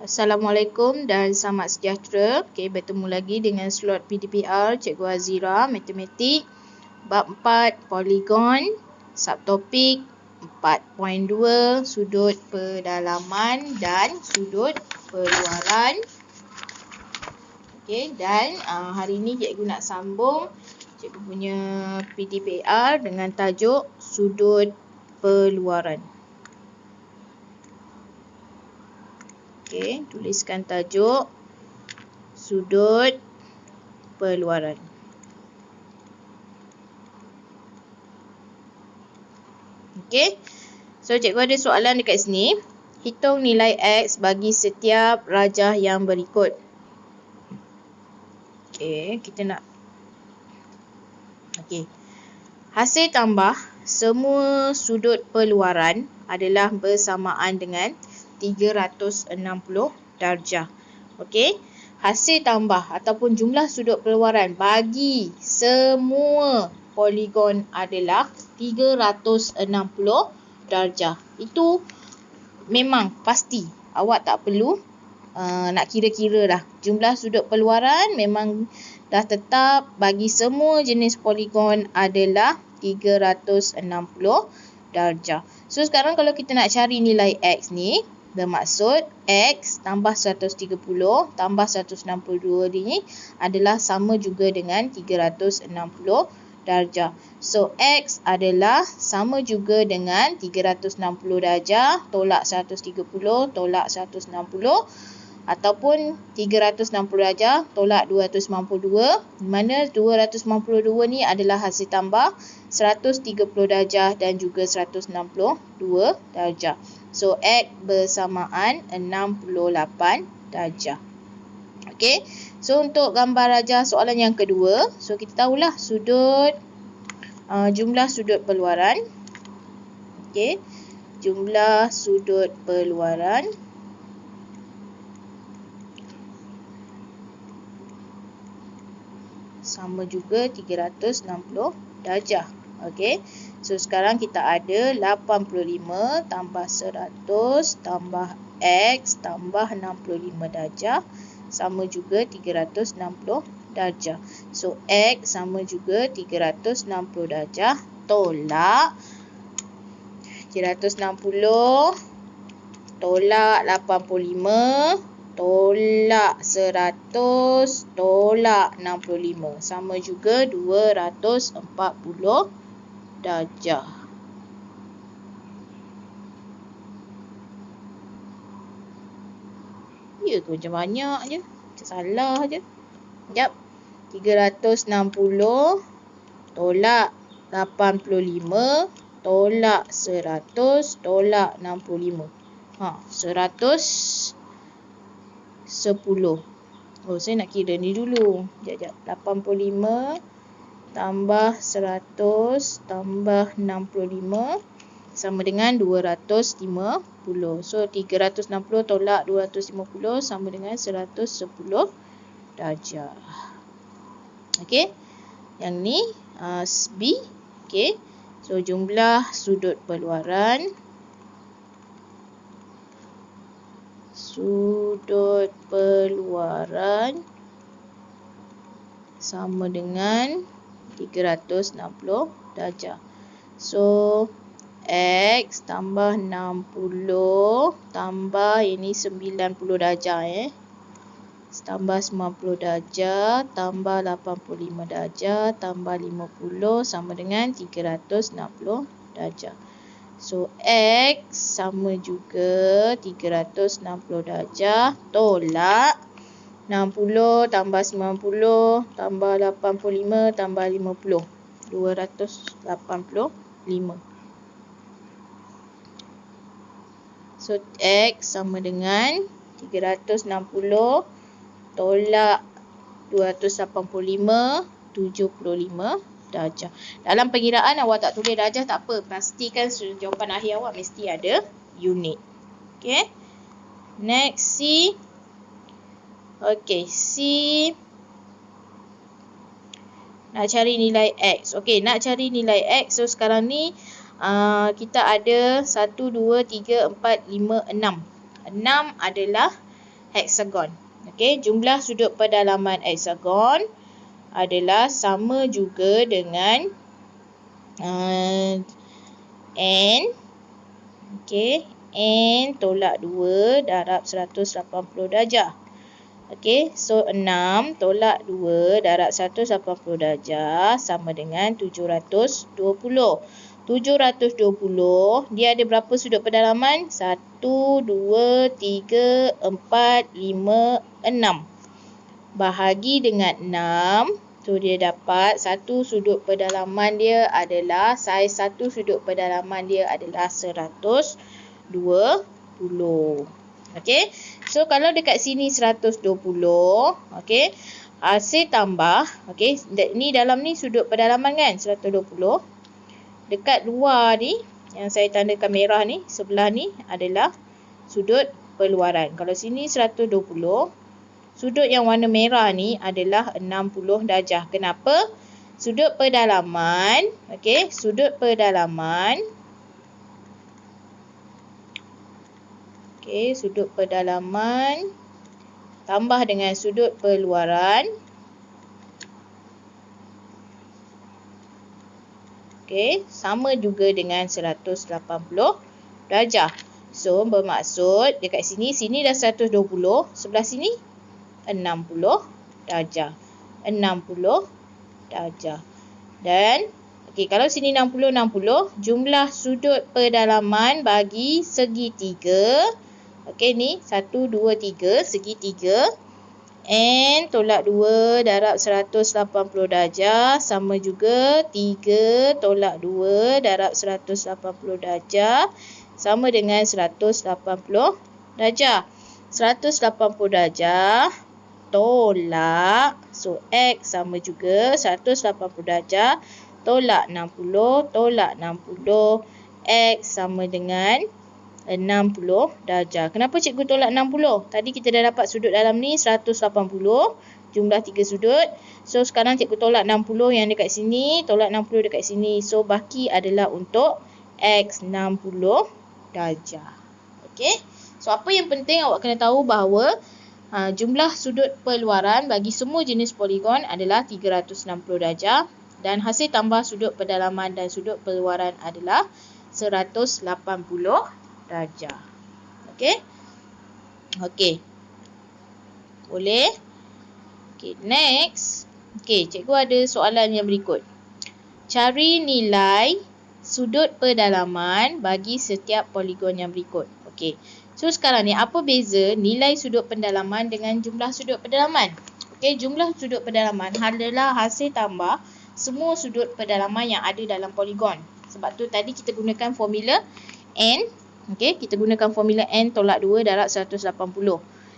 Assalamualaikum dan selamat sejahtera. Bertemu lagi dengan slot PDPR Cikgu Azira, Matematik, Bab 4, Poligon, Subtopik 4.2, Sudut Pedalaman dan Sudut Peluaran. Dan hari ini Cikgu nak sambung Cikgu punya PDPR dengan tajuk Sudut Peluaran. Tuliskan tajuk Sudut Peluaran. So cikgu ada soalan dekat sini. Hitung nilai X bagi setiap rajah yang berikut. Kita nak hasil tambah semua sudut peluaran adalah bersamaan dengan 360 darjah. Hasil tambah ataupun jumlah sudut peluaran bagi semua poligon adalah 360 darjah. Itu memang pasti. Awak tak perlu nak kira-kira dah. Jumlah sudut peluaran memang dah tetap bagi semua jenis poligon adalah 360 darjah. So sekarang kalau kita nak cari nilai X ni, bermaksud X tambah 130 tambah 162 ni adalah sama juga dengan 360 darjah. So X adalah sama juga dengan 360 darjah tolak 130 tolak 160 ataupun 360 darjah tolak 292, di mana 292 ni adalah hasil tambah 130 darjah dan juga 162 darjah. So X bersamaan 68 darjah. So untuk gambar rajah soalan yang kedua, so kita tahulah sudut jumlah sudut peluaran. Jumlah sudut peluaran sama juga 360 darjah. So sekarang kita ada 85 tambah 100 tambah X tambah 65 darjah sama juga 360 darjah. So X sama juga 360 darjah tolak 360 tolak 85 tolak 100 tolak 65 sama juga 240 darjah. Ya ke macam banyak je? Macam salah je. 360 tolak 85 tolak 100 tolak 65. 110. Saya nak kira ni dulu. 85 tambah 100 tambah 65 sama dengan 250. So 360 tolak 250 sama dengan 110 darjah. Yang ni B. So jumlah sudut peluaran sama dengan 360 darjah. So X tambah 60 tambah ini 90 darjah tambah 90 darjah tambah 85 darjah tambah 50 sama dengan 360 darjah. So X sama juga 360 darjah tolak 60 tambah 90 tambah 85 tambah 50, 285. So X sama dengan 360 tolak 285, 75 darjah. Dalam pengiraan awak tak tulis darjah tak apa. Pastikan jawapan akhir awak mesti ada unit. Next C. C nak cari nilai X. Nak cari nilai X. So sekarang ni kita ada 1, 2, 3, 4, 5, 6. 6 adalah heksagon. Okey, jumlah sudut pedalaman heksagon adalah sama juga dengan N. Okey, N tolak 2 darab 180 darjah. Okey, so 6 tolak 2 darab 180 darjah sama dengan 720. 720, dia ada berapa sudut pedalaman? 1, 2, 3, 4, 5, 6. Bahagi dengan 6. So, dia dapat satu sudut pedalaman dia adalah, saiz satu sudut pedalaman dia adalah 120. Okey. So, kalau dekat sini 120, okey, hasil tambah, okey, ni dalam ni sudut pedalaman kan, 120. Dekat luar ni, yang saya tandakan merah ni, sebelah ni adalah sudut peluaran. Kalau sini 120, sudut yang warna merah ni adalah 60 darjah. Kenapa? Sudut pedalaman, okey, sudut pedalaman, okey, sudut pedalaman tambah dengan sudut peluaran, okey, sama juga dengan 180 darjah. So, bermaksud dekat sini dah 120, sebelah sini 60 darjah. 60 darjah. Dan, okey, kalau sini 60, 60, jumlah sudut pedalaman bagi segitiga, okey, ni 1, 2, 3, segitiga, N tolak 2 darab 180 darjah sama juga 3 tolak 2 darab 180 darjah sama dengan 180 darjah. 180 darjah tolak, so X sama juga 180 darjah tolak 60 tolak 60, X sama dengan 60 darjah. Kenapa cikgu tolak 60? Tadi kita dah dapat sudut dalam ni 180, jumlah 3 sudut. So, sekarang cikgu tolak 60 yang dekat sini, tolak 60 dekat sini. So, baki adalah untuk X 60 darjah. Okey. So, apa yang penting awak kena tahu bahawa jumlah sudut peluaran bagi semua jenis poligon adalah 360 darjah dan hasil tambah sudut pedalaman dan sudut peluaran adalah 180 darjah. Okey. Okey. Boleh? Okey, next. Okey, cikgu ada soalan yang berikut. Cari nilai sudut pedalaman bagi setiap poligon yang berikut. Okey. So, sekarang ni apa beza nilai sudut pendalaman dengan jumlah sudut pedalaman? Okey, jumlah sudut pedalaman adalah hasil tambah semua sudut pedalaman yang ada dalam poligon. Sebab tu tadi kita gunakan formula N. Okey, kita gunakan formula N tolak 2 darab 180.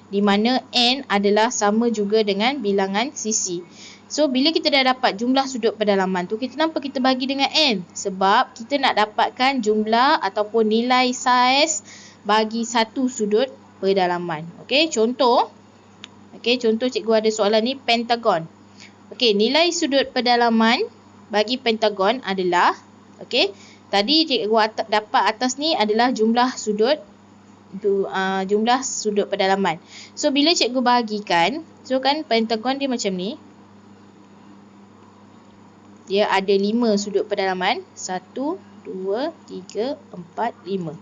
Di mana N adalah sama juga dengan bilangan sisi. So, bila kita dah dapat jumlah sudut pedalaman tu, kenapa kita bagi dengan N? Sebab kita nak dapatkan jumlah ataupun nilai saiz bagi satu sudut pedalaman. Okey, contoh. Okey, contoh cikgu ada soalan ni pentagon. Okey, nilai sudut pedalaman bagi pentagon adalah, okey, tadi cikgu dapat atas ni adalah jumlah sudut pedalaman. So, bila cikgu bahagikan, so kan pentagon dia macam ni. Dia ada 5 sudut pedalaman. 1, 2, 3, 4, 5.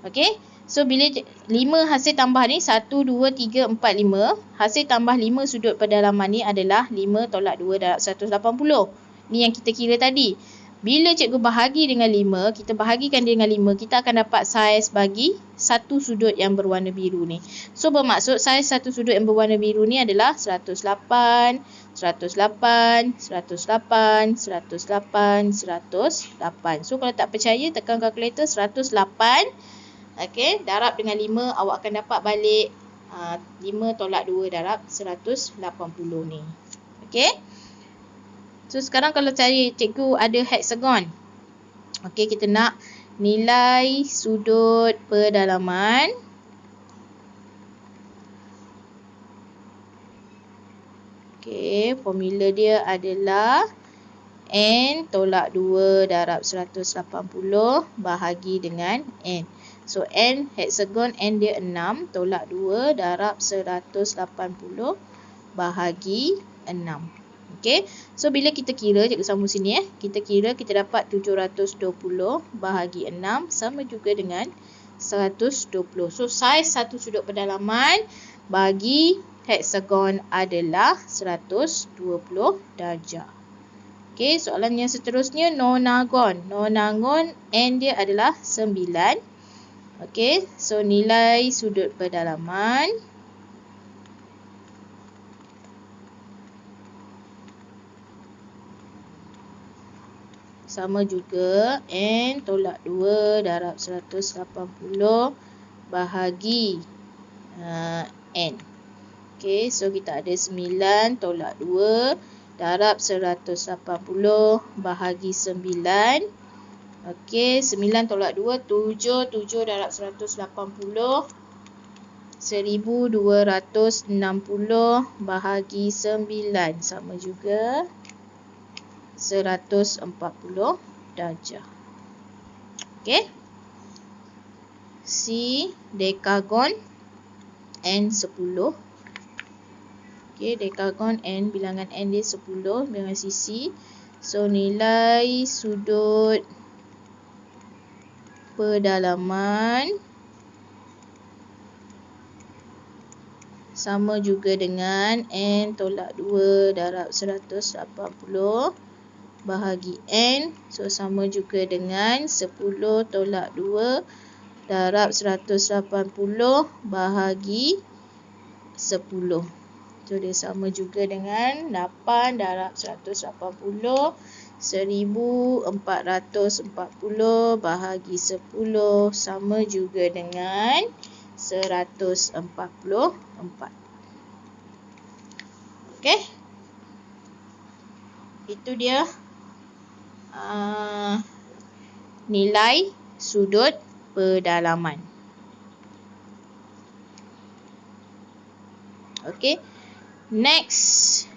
Okey. So, bila 5 hasil tambah ni, 1, 2, 3, 4, 5. Hasil tambah 5 sudut pedalaman ni adalah 5 tolak 2 darab 180. Ni yang kita kira tadi. Bila cikgu bahagi dengan 5, kita bahagikan dengan 5, kita akan dapat saiz bagi satu sudut yang berwarna biru ni. So, bermaksud saiz satu sudut yang berwarna biru ni adalah 108, 108, 108, 108, 108. So, kalau tak percaya, tekan kalkulator 108. Okey, darab dengan 5, awak akan dapat balik 5 tolak 2 darab 180 ni. Okey. So, sekarang kalau cari cikgu ada heksagon. Okey, kita nak nilai sudut pedalaman. Okey, formula dia adalah N tolak 2 darab 180 bahagi dengan N. So N heksagon, N dia 6, tolak 2 darab 180 bahagi 6. Okey. So bila kita kira, cikgu sambung sini kita kira, kita dapat 720 bahagi 6 sama juga dengan 120. So saiz satu sudut pendalaman bagi heksagon adalah 120 darjah. Okey, soalan yang seterusnya nonagon. Nonagon N dia adalah 9. Okey, so nilai sudut pendalaman sama juga N tolak 2 darab 180 bahagi N. Okey, so kita ada 9 tolak 2 darab 180 bahagi 9. Okey, 9 tolak 2, 7. 7 darab 180, 1260 bahagi 9. Sama juga 140 darjah. Okey. C, dekagon N 10. Okey, dekagon N, bilangan N dia 10, bilangan sisi. So, nilai sudut pendalaman sama juga dengan N tolak 2 darab 180 bahagi N. So, sama juga dengan 10 tolak 2 darab 180 bahagi 10. So, dia sama juga dengan 8 darab 180, 1440 bahagi 10 sama juga dengan 144. Okey. Itu dia nilai sudut pendalaman. Okey. Next,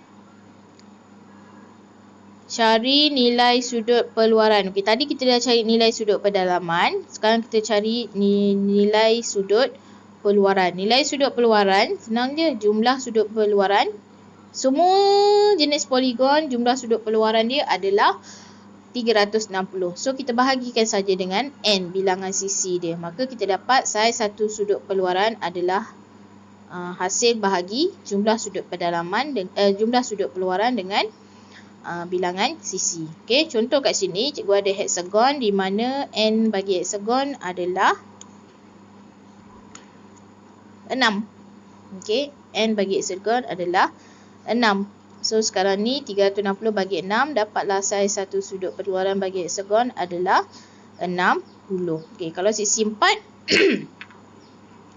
cari nilai sudut pengeluaran. Okey, tadi kita dah cari nilai sudut pendalaman. Sekarang kita cari nilai sudut pengeluaran. Nilai sudut pengeluaran senang je, jumlah sudut pengeluaran. Semua jenis poligon, jumlah sudut pengeluaran dia adalah 360. So, kita bahagikan saja dengan N, bilangan sisi dia. Maka kita dapat saiz satu sudut pengeluaran adalah hasil bahagi jumlah sudut pendalaman, jumlah sudut pengeluaran dengan bilangan sisi. Okey, contoh kat sini cikgu ada heksagon di mana N bagi heksagon adalah 6. Okey, N bagi heksagon adalah 6. So, sekarang ni 360 bagi 6, dapatlah saiz satu sudut pengeluaran bagi heksagon adalah 60. Okey, kalau sisi 4,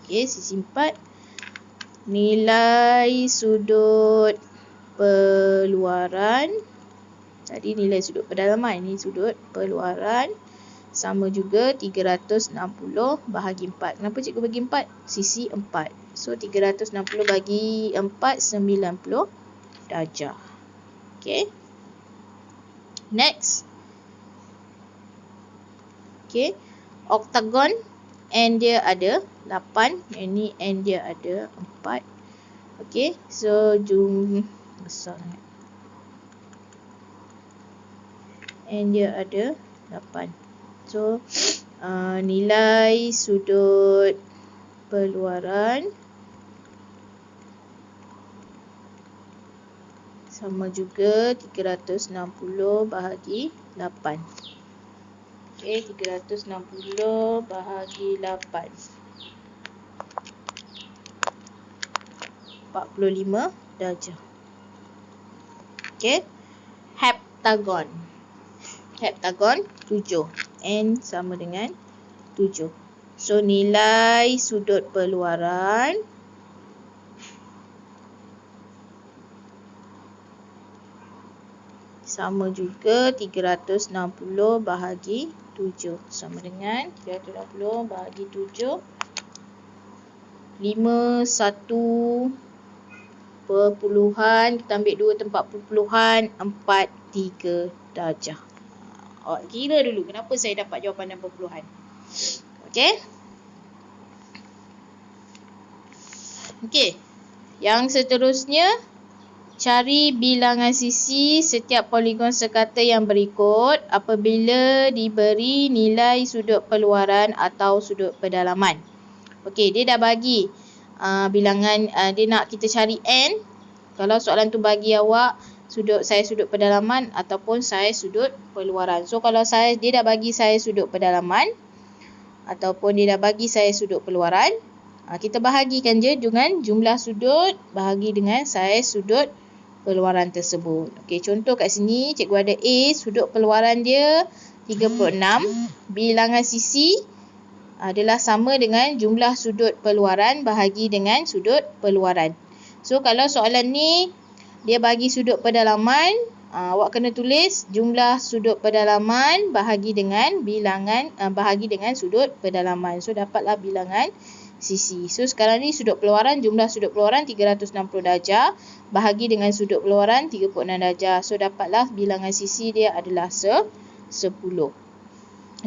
okey, sisi 4, nilai sudut pengeluaran, tadi nilai sudut pendalaman, ini sudut pengeluaran, sama juga 360 bahagi 4. Kenapa cikgu bagi 4? Sisi 4. So, 360 bagi 4, 90 darjah. Okay. Next. Okay. Oktagon, N dia ada 8. Ini N dia ada 4. Okay. So, besar sangat. N dia ada 8. So, nilai sudut pengeluaran sama juga 360 bahagi 8. Okey, 360 bahagi 8. 45 darjah. Okey. Heptagon. Heptagon 7. N sama dengan 7. So, nilai sudut pengeluaran sama juga 360 bahagi 7. Sama dengan 360 bahagi 7. 51 perpuluhan, kita ambil 2 tempat perpuluhan, 43 darjah. Kira dulu kenapa saya dapat jawapan dan perpuluhan. Okey. Okey. Yang seterusnya, cari bilangan sisi setiap poligon sekata yang berikut apabila diberi nilai sudut perluaran atau sudut pedalaman. Okey, dia dah bagi bilangan, dia nak kita cari N. Kalau soalan tu bagi awak saiz sudut pedalaman ataupun saiz sudut perluaran. So kalau dia dah bagi saiz sudut pedalaman ataupun dia dah bagi saiz sudut perluaran, kita bahagikan je dengan jumlah sudut bahagi dengan saiz sudut perluaran tersebut. Okey, contoh kat sini cikgu ada A, sudut perluaran dia 36, bilangan sisi adalah sama dengan jumlah sudut perluaran bahagi dengan sudut perluaran. So kalau soalan ni dia bagi sudut pedalaman, awak kena tulis jumlah sudut pedalaman bahagi dengan bahagi dengan sudut pedalaman. So dapatlah bilangan sisi. So sekarang ni sudut perluaran, jumlah sudut perluaran 360 darjah bahagi dengan sudut perluaran 36 darjah. So dapatlah bilangan sisi dia adalah 10.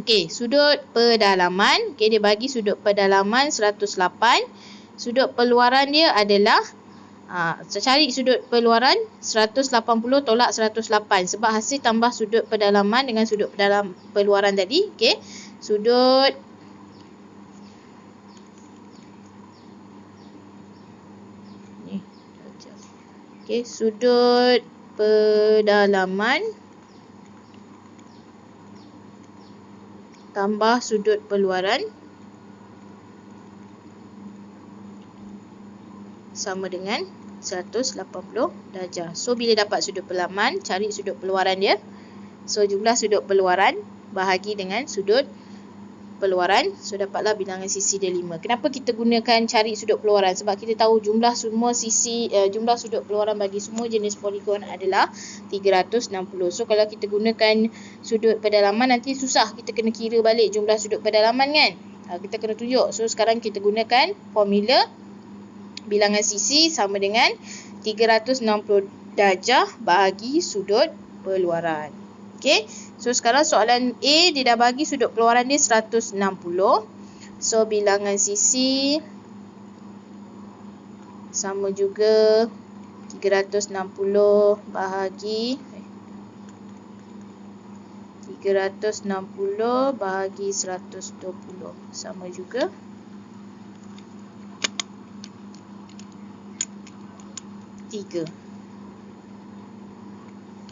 Okey, sudut pedalaman. Okey, dia bagi sudut pedalaman 108. Sudut perluaran dia adalah cari sudut perluaran 180 tolak 108 sebab hasil tambah sudut pedalaman dengan sudut perluaran tadi. Okey, sudut sudut pedalaman tambah sudut perluaran sama dengan 180 darjah. So bila dapat sudut pedalaman, cari sudut perluaran dia. So jumlah sudut perluaran bahagi dengan sudut perluaran. So dapatlah bilangan sisi dia 5. Kenapa kita gunakan cari sudut perluaran? Sebab kita tahu jumlah semua jumlah sudut perluaran bagi semua jenis poligon adalah 360. So kalau kita gunakan sudut pedalaman, nanti susah kita kena kira balik jumlah sudut pedalaman kan. Kita kena tunjuk. So sekarang kita gunakan formula bilangan sisi sama dengan 360 darjah bahagi sudut perluaran. Okey, so sekarang soalan A, dia dah bagi sudut perluaran dia 160. So bilangan sisi sama juga 360 bahagi 120 sama juga 3.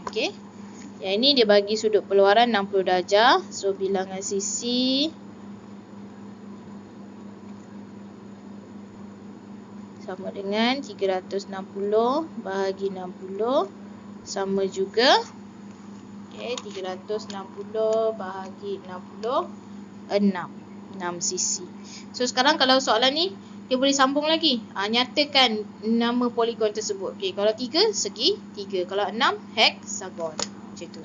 Okey. Yang ini dia bagi sudut perluaran 60 darjah. So bilangan sisi sama dengan 360 bahagi 60 sama juga 360 bahagi 60 6 sisi. So sekarang kalau soalan ni dia boleh sambung lagi. Nyatakan nama poligon tersebut. Okey, kalau 3 segi 3, kalau 6 heksagon. Macam tu.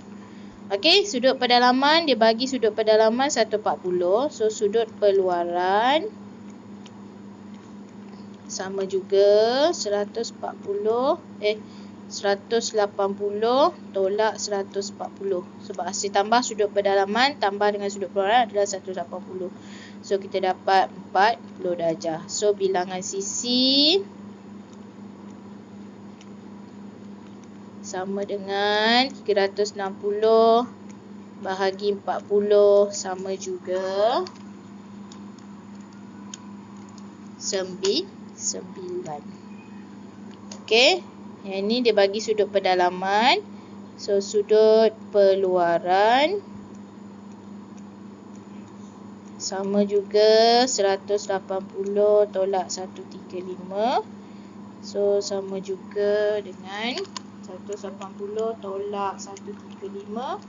Okey, sudut pedalaman dia bagi sudut pedalaman 140. So sudut perluaran sama juga 180 tolak 140. Sebab hasil tambah sudut pedalaman tambah dengan sudut perluaran adalah 180. So kita dapat 40 darjah. So bilangan sisi sama dengan 360 bahagi 40 sama juga 9. Okey, yang ini dia bagi sudut pedalaman. So sudut perluaran sama juga 180 tolak 135. So sama juga dengan 180 tolak 135,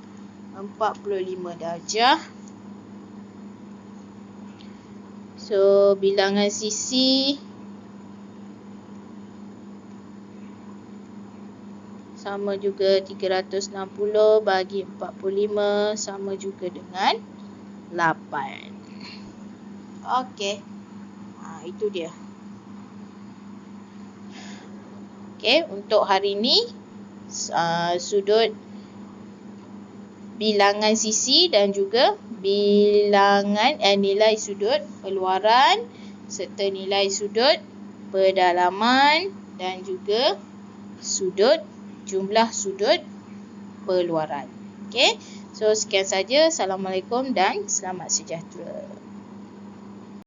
45 darjah. So bilangan sisi sama juga 360 bagi 45 sama juga dengan 8. Okey. Itu dia. Okey, untuk hari ni sudut bilangan sisi dan juga bilangan nilai sudut perluaran serta nilai sudut pedalaman dan juga jumlah sudut perluaran. Okey. So sekian saja. Assalamualaikum dan selamat sejahtera.